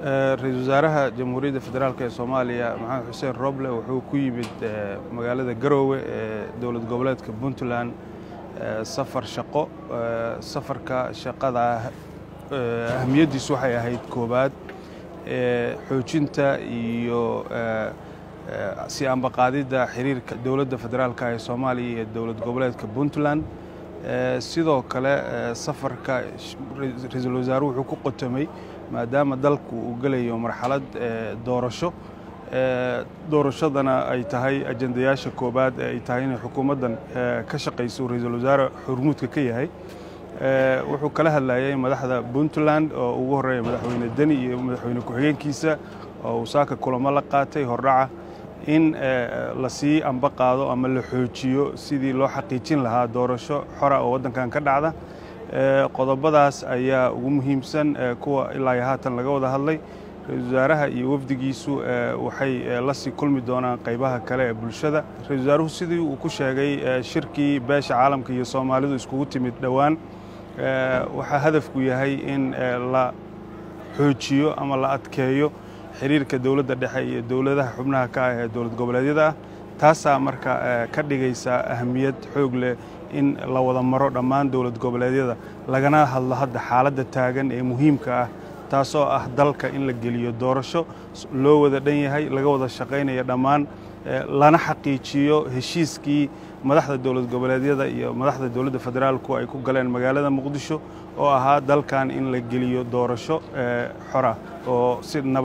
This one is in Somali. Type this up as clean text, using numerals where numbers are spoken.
Ra'iisul Wasaaraha Jamhuuriyadda Federaalka ee Soomaaliya Maxamed Xuseen Roble wuxuu ku yimid magaalada Garowe ee dowlad goboleedka Puntland safar shaqo. Safarka shaqada ahmiyadiisu waxay ahayd koobaad xoojinta iyo si ambaqaadida xiriirka dowladda federaalka ee Soomaaliya iyo dowlad goboleedka Puntland. sidoo kale safarka ra'iisul wasaaruhu wuxuu ku qotomay maadaama dalku uu galayo marxalad doorashadana ay tahay ajandayaasha koobaad ee ay tahay in xukuumaddan ka shaqeyso ra'iisul wasaare xurmuudka ka yahay. wuxuu kala hadlayay madaxda Puntland oo ugu horeeyay madaxweyne Deni iyo madaxweyne ku-xigeenkiisa oo saaka kulamo la qaatay hordhaca in la sii ambaqaado ama la xoojiyo sidii loo xaqiijin lahaa doorasho xor ah oo waddankan ka dhacda. qodobadaas ayaa ugu muhiimsan kuwa ilaa haatan laga wada hadlay. ra'iisul wasaaraha iyo wafdigiisu waxay la sii kulmi doonaan qaybaha kale ee bulshada. ra'iisul wasaaruhu sidii uu ku sheegay shirkii beesha caalamka iyo Soomaalidu iskugu timid dhowaan waxa hadafku yahay in la xoojiyo ama la adkeeyo xiriirka dowladda dhexe iyo dowladaha xubnaha ka ah ee dowlad goboleedyada ah. taasaa marka ka dhigaysa ahmiyad xoog leh in la wada maro dhammaan dowlad goboleedyada lagana hadlo hadda xaaladda taagan ee muhiimka ah taasoo ah dalka in la geliyo doorasho loo wada dhan yahay laga wada shaqaynayo dhammaan lana xaqiijiyo heshiiskii madaxda dowlad goboleedyada iyo madaxda dowladda federaalku ay ku galeen magaalada Muqdisho oo ahaa dalkan in la geliyo doorasho xor ah oo si